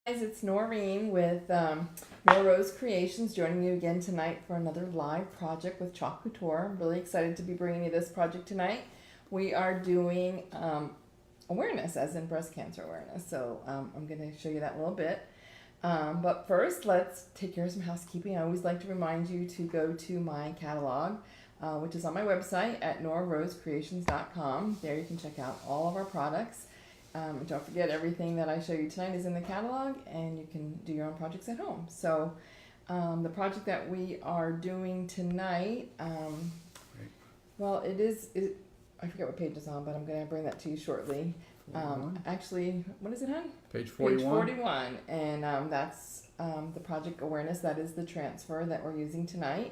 Guys, it's Noreen with Norrose Creations joining you again tonight for another live project with Chalk Couture. I'm really excited to be bringing you this project tonight. We are doing awareness, as in breast cancer awareness. So I'm going to show you that in a little bit. But first, let's take care of some housekeeping. I always like to remind you to go to my catalog, which is on my website at norrosecreations.com. There you can check out all of our products. Don't forget, everything that I show you tonight is in the catalog, and you can do your own projects at home. So the project that we are doing tonight, well, I forget what page it's on, but I'm going to bring that to you shortly. Actually, what is it, hon? Page 41. Page 41, and that's the project awareness. That is the transfer that we're using tonight.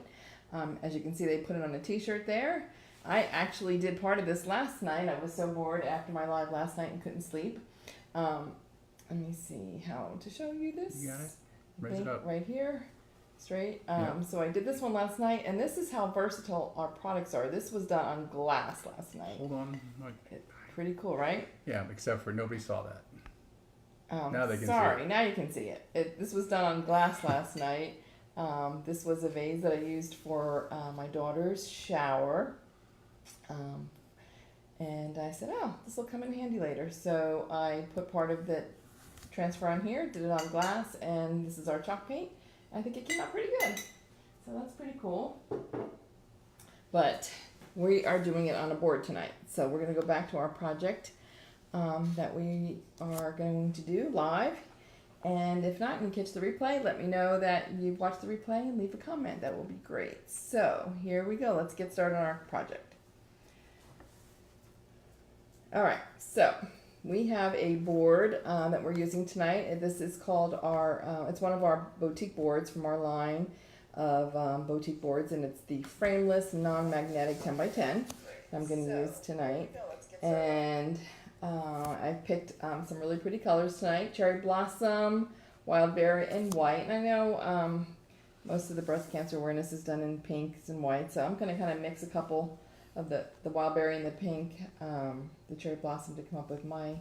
As you can see, they put it on a t-shirt there. I actually did part of this last night. I was so bored after my live last night and couldn't sleep. Let me see how to show you this. You got it? Raise it up. Right here, straight. Yep. So I did this one last night, and this is how versatile our products are. This was done on glass last night. Hold on. Pretty cool, right? Yeah, except for nobody saw that. Now they can sorry, see it. now you can see it. This was done on glass last night. This was a vase that I used for my daughter's shower. And I said, oh, this will come in handy later. So I put part of the transfer on here, did it on glass, and this is our chalk paint. I think it came out pretty good. So that's pretty cool. But we are doing it on a board tonight. So we're going to go back to our project that we are going to do live. And if not, and you catch the replay, let me know that you've watched the replay and leave a comment. That will be great. So here we go. Let's get started on our project. All right, so we have a board that we're using tonight. This is called it's one of our boutique boards from our line of boutique boards, and it's the frameless, non-magnetic 10x10 I'm going to use tonight. And I picked some really pretty colors tonight: cherry blossom, wild berry, and white. And I know most of the breast cancer awareness is done in pinks and white, so I'm going to kind of mix a couple of the wild berry and the pink, the cherry blossom, to come up with my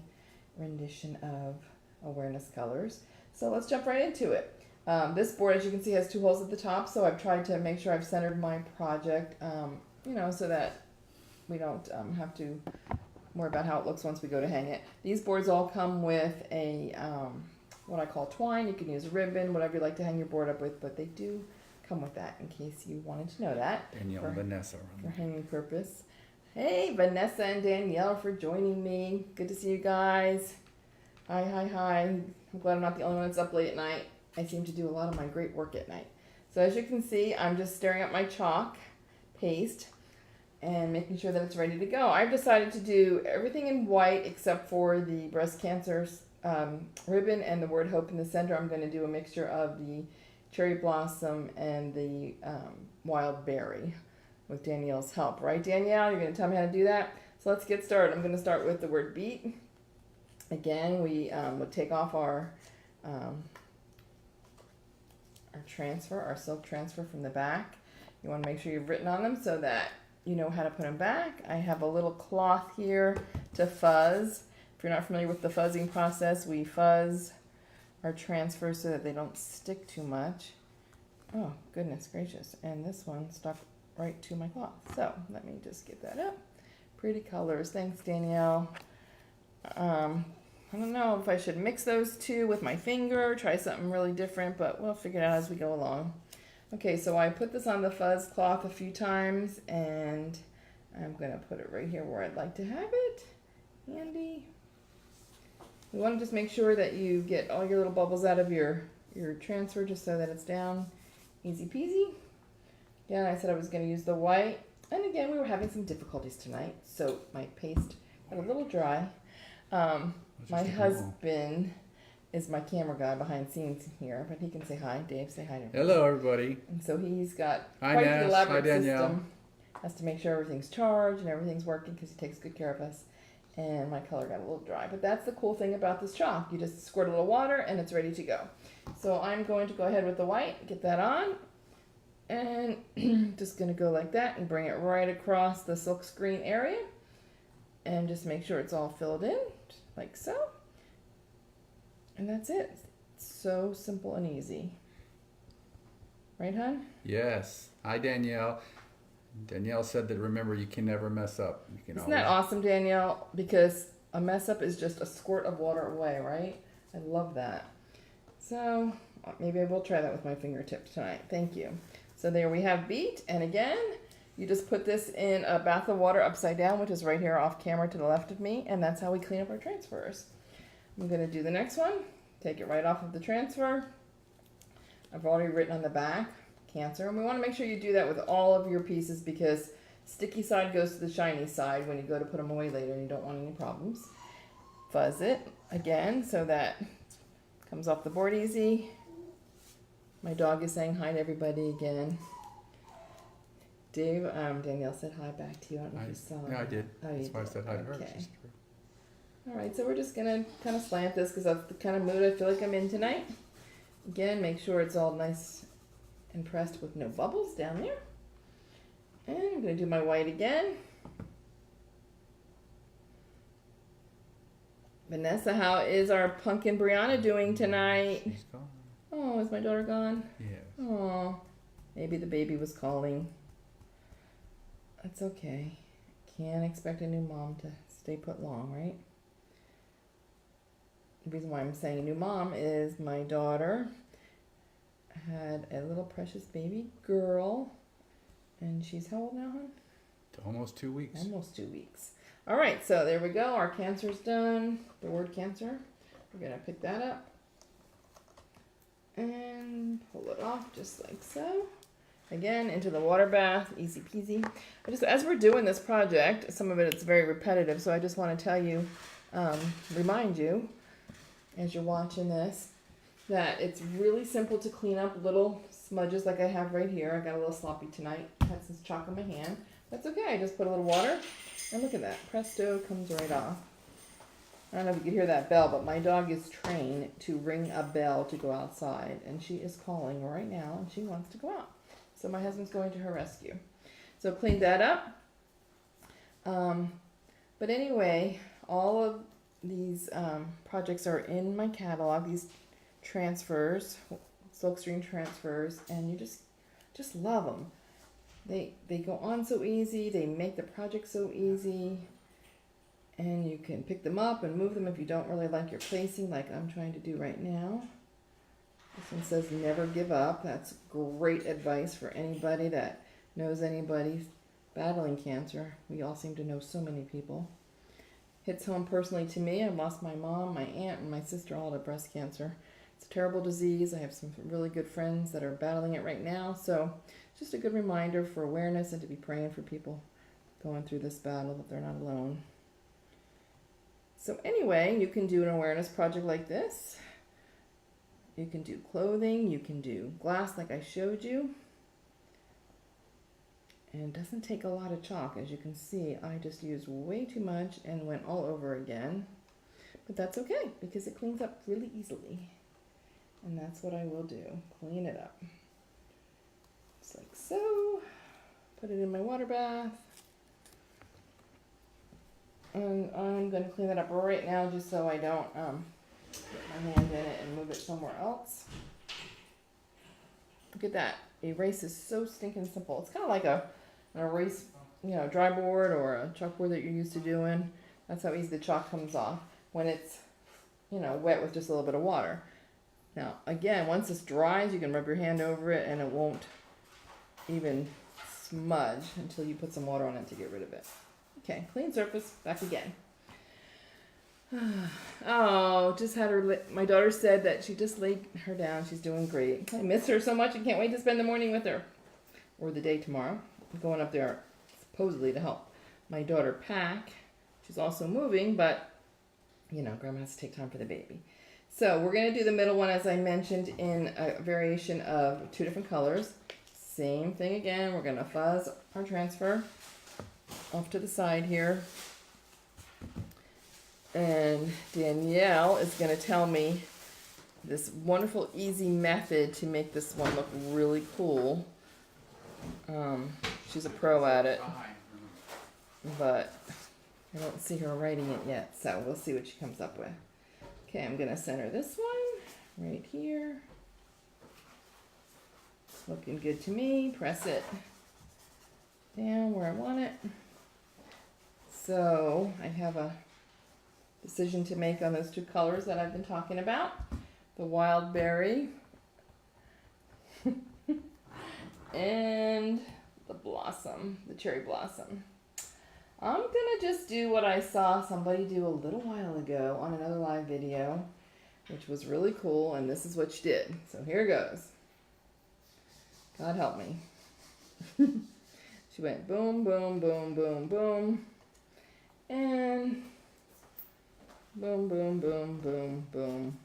rendition of awareness colors. So let's jump right into it. This board, as you can see, has 2 holes at the top, so I've tried to make sure I've centered my project, so that we don't have to worry about how it looks once we go to hang it. These boards all come with a what I call twine. You can use a ribbon, whatever you like to hang your board up with, but they do come with that, in case you wanted to know that. Danielle and Vanessa. For hanging purpose. Hey, Vanessa and Danielle, for joining me. Good to see you guys. Hi. I'm glad I'm not the only one that's up late at night. I seem to do a lot of my great work at night. So as you can see, I'm just stirring up my chalk paste and making sure that it's ready to go. I've decided to do everything in white except for the breast cancer ribbon and the word hope in the center. I'm going to do a mixture of the cherry blossom and the wild berry with Danielle's help. Right, Danielle? You're going to tell me how to do that? So let's get started. I'm going to start with the word beat. Again, we would take off our transfer, our silk transfer from the back. You want to make sure you've written on them so that you know how to put them back. I have a little cloth here to fuzz. If you're not familiar with the fuzzing process, we fuzz our transfers so that they don't stick too much. Oh, goodness gracious. And this one stuck right to my cloth. So let me just get that up. Pretty colors. Thanks, Danielle. I don't know if I should mix those two with my finger, try something really different, but we'll figure it out as we go along. Okay, so I put this on the fuzz cloth a few times, and I'm going to put it right here where I'd like to have it. Handy. You want to just make sure that you get all your little bubbles out of your transfer, just so that it's down. Easy peasy. Again, I said I was going to use the white. And again, we were having some difficulties tonight, so my paste got a little dry. My husband is my camera guy behind scenes here, but he can say hi. Dave, say hi to everybody. Hello, everybody. And so he's got Hi, quite Ness. the elaborate Hi, Danielle. system. Has to make sure everything's charged and everything's working because he takes good care of us. And my color got a little dry. But that's the cool thing about this chalk. You just squirt a little water and it's ready to go. So I'm going to go ahead with the white, get that on. And just going to go like that and bring it right across the silk screen area. And just make sure it's all filled in, like so. And that's it. so simple and easy. Right, hon? Yes. Hi, Danielle. Danielle said that remember you can never mess up. You can Isn't that awesome, Danielle? Because a mess up is just a squirt of water away, right? I love that. So maybe I will try that with my fingertips tonight. Thank you. So there we have beet. And again, you just put this in a bath of water upside down, which is right here off camera to the left of me. And that's how we clean up our transfers. I'm going to do the next one. Take it right off of the transfer. I've already written on the back, Cancer. And we want to make sure you do that with all of your pieces because sticky side goes to the shiny side when you go to put them away later and you don't want any problems. Fuzz it again so that comes off the board easy. My dog is saying hi to everybody again. Danielle said hi back to you. I don't know if you saw Yeah, I did. Oh, That's you why I did. said hi to her. Okay. She's All right, so we're just gonna kind of slant this because that's the kind of mood I feel like I'm in tonight. Again, make sure it's all nice and pressed with no bubbles down there. And I'm gonna do my white again. Vanessa, how is our pumpkin Brianna doing tonight? She's gone. Oh, is my daughter gone? Yes. Oh, maybe the baby was calling. That's okay. Can't expect a new mom to stay put long, right? The reason why I'm saying a new mom is my daughter had a little precious baby girl, and she's how old now, hon? Almost 2 weeks. Almost 2 weeks. All right, so there we go. Our Cancer's done. The word Cancer. We're gonna pick that up and pull it off just like so. Again, into the water bath, easy peasy. As we're doing this project, some of it's very repetitive, so I just want to tell you, remind you, as you're watching this, that it's really simple to clean up little smudges like I have right here. I got a little sloppy tonight. Had some chalk on my hand. That's okay. I just put a little water, and look at that. Presto, comes right off. I don't know if you can hear that bell, but my dog is trained to ring a bell to go outside, and she is calling right now, and she wants to go out. So my husband's going to her rescue. So clean that up. But anyway, all of these projects are in my catalog, these transfers, silkstream transfers, and you just love them. They go on so easy, they make the project so easy, and you can pick them up and move them if you don't really like your placing like I'm trying to do right now. This one says never give up. That's great advice for anybody that knows anybody battling cancer. We all seem to know so many people. Hits home personally to me. I lost my mom, my aunt, and my sister all to breast cancer. It's a terrible disease. I have some really good friends that are battling it right now. So just a good reminder for awareness and to be praying for people going through this battle, that they're not alone. So anyway, you can do an awareness project like this. You can do clothing, you can do glass like I showed you. And it doesn't take a lot of chalk. As you can see, I just used way too much and went all over again. But that's okay, because it cleans up really easily. And that's what I will do, clean it up. Just like so. Put it in my water bath. And I'm going to clean that up right now just so I don't get my hand in it and move it somewhere else. Look at that. Erase is so stinking simple. It's kind of like an erase, dry board or a chalkboard that you're used to doing. That's how easy the chalk comes off when it's, wet with just a little bit of water. Now, again, once this dries, you can rub your hand over it and it won't even smudge until you put some water on it to get rid of it. Okay, clean surface, back again. Oh, just had her, my daughter said that she just laid her down. She's doing great. I miss her so much and can't wait to spend the morning with her. Or the day tomorrow. I'm going up there supposedly to help my daughter pack. She's also moving, but, Grandma has to take time for the baby. So we're going to do the middle one as I mentioned in a variation of 2 different colors. Same thing again. We're going to fuzz our transfer off to the side here. And Danielle is going to tell me this wonderful, easy method to make this one look really cool. She's a pro at it, but I don't see her writing it yet, so we'll see what she comes up with. Okay, I'm going to center this one right here. Looking good to me. Press it down where I want it. So I have a decision to make on those two colors that I've been talking about. The wild berry and the blossom, the cherry blossom. I'm gonna just do what I saw somebody do a little while ago on another live video, which was really cool, and this is what she did. So here goes. God help me. She went boom, boom, boom, boom, boom, and boom, boom, boom, boom, boom.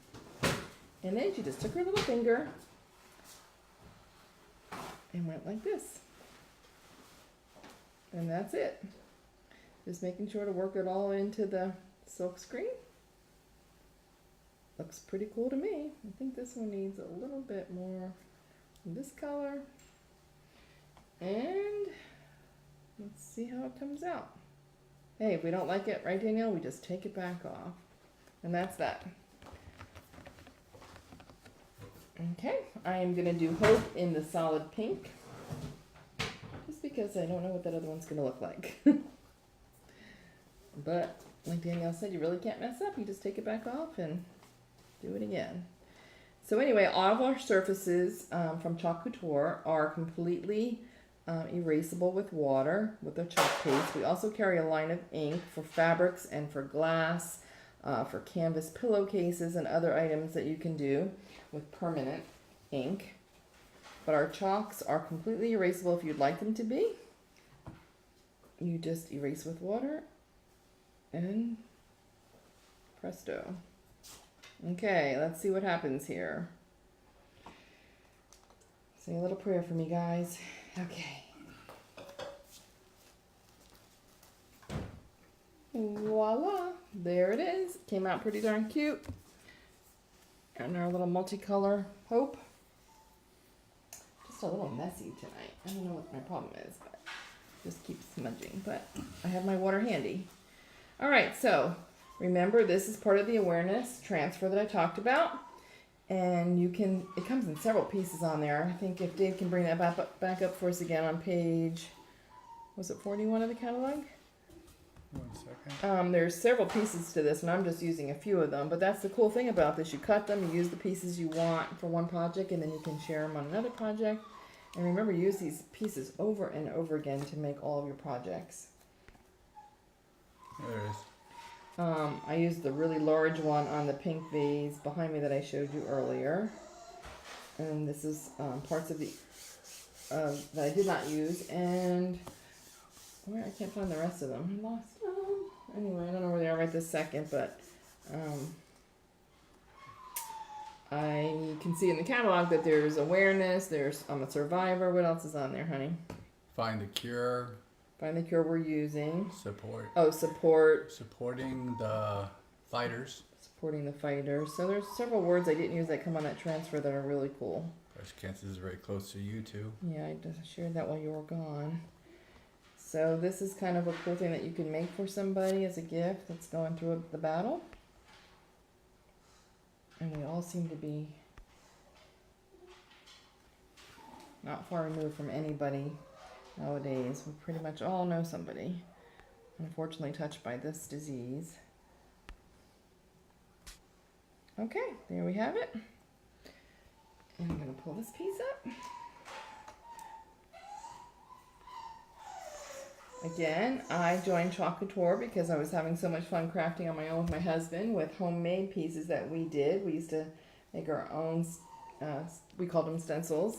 And then she just took her little finger and went like this. And that's it. Just making sure to work it all into the silk screen. Looks pretty cool to me. I think this one needs a little bit more of this color. And let's see how it comes out. Hey, if we don't like it, right, Danielle, we just take it back off. And that's that. Okay, I am going to do Hope in the solid pink. Just because I don't know what that other one's going to look like. But like Danielle said, you really can't mess up. You just take it back off and do it again. So anyway, all of our surfaces from Chalk Couture are completely erasable with water with a chalk paste. We also carry a line of ink for fabrics and for glass, for canvas pillowcases and other items that you can do with permanent ink. But our chalks are completely erasable if you'd like them to be. You just erase with water and presto. Okay, let's see what happens here. Say a little prayer for me, guys. Okay. Voila, there it is. Came out pretty darn cute. And our little multicolor Hope. Just a little messy tonight. I don't know what my problem is, but just keeps smudging. But I have my water handy. All right, so remember this is part of the awareness transfer that I talked about. And you can, it comes in several pieces on there. I think if Dave can bring that back up for us again on page, was it 41 of the catalog? 1 second. There's several pieces to this, and I'm just using a few of them. But that's the cool thing about this. You cut them, you use the pieces you want for one project, and then you can share them on another project. And remember, use these pieces over and over again to make all of your projects. There it is. I used the really large one on the pink vase behind me that I showed you earlier. And this is parts of the that I did not use. And where I can't find the rest of them. I lost them. Anyway, I don't know where they are right this second, but I can see in the catalog that there's awareness, there's I'm a survivor. What else is on there, honey? Find the cure. Find the cure we're using. Support. Oh, support. Supporting the fighters. Supporting the fighters. So there's several words I didn't use that come on that transfer that are really cool. Breast cancer is very close to you too. Yeah, I just shared that while you were gone. So this is kind of a cool thing that you can make for somebody as a gift that's going through the battle. And we all seem to be not far removed from anybody nowadays. We pretty much all know somebody unfortunately touched by this disease. Okay, there we have it. And I'm going to pull this piece up. Again, I joined Chalk Couture because I was having so much fun crafting on my own with my husband with homemade pieces that we did. We used to make our own, we called them stencils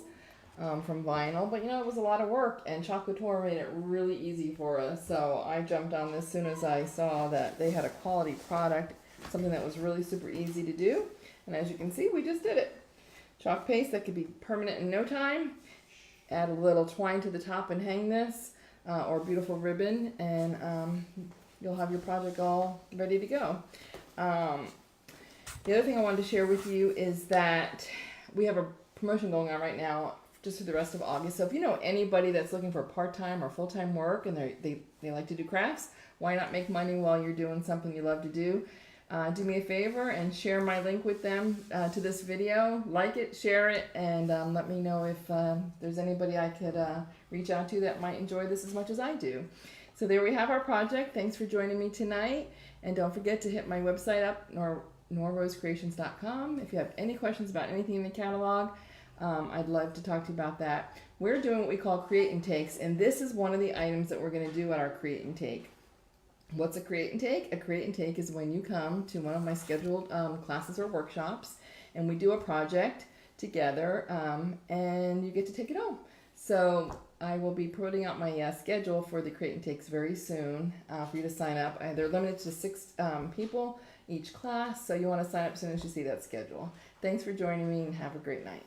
from vinyl, but you know, it was a lot of work, and Chalk Couture made it really easy for us. So I jumped on this as soon as I saw that they had a quality product, something that was really super easy to do. And as you can see, we just did it. Chalk paste that could be permanent in no time. Add a little twine to the top and hang this. Or beautiful ribbon, and you'll have your project all ready to go. The other thing I wanted to share with you is that we have a promotion going on right now just for the rest of August. So if you know anybody that's looking for part-time or full-time work and they like to do crafts, why not make money while you're doing something you love to do? do me a favor and share my link with them to this video. Like it, share it, and let me know if there's anybody I could reach out to that might enjoy this as much as I do. So there we have our project. Thanks for joining me tonight. And don't forget to hit my website up, norrosecreations.com. If you have any questions about anything in the catalog, I'd love to talk to you about that. We're doing what we call Create and Takes, and this is one of the items that we're going to do at our Create and Take. What's a Create and Take? A Create and Take is when you come to one of my scheduled classes or workshops, and we do a project together, and you get to take it home. So I will be putting out my schedule for the Create and Takes very soon for you to sign up. They're limited to 6 people each class, so you want to sign up as soon as you see that schedule. Thanks for joining me, and have a great night.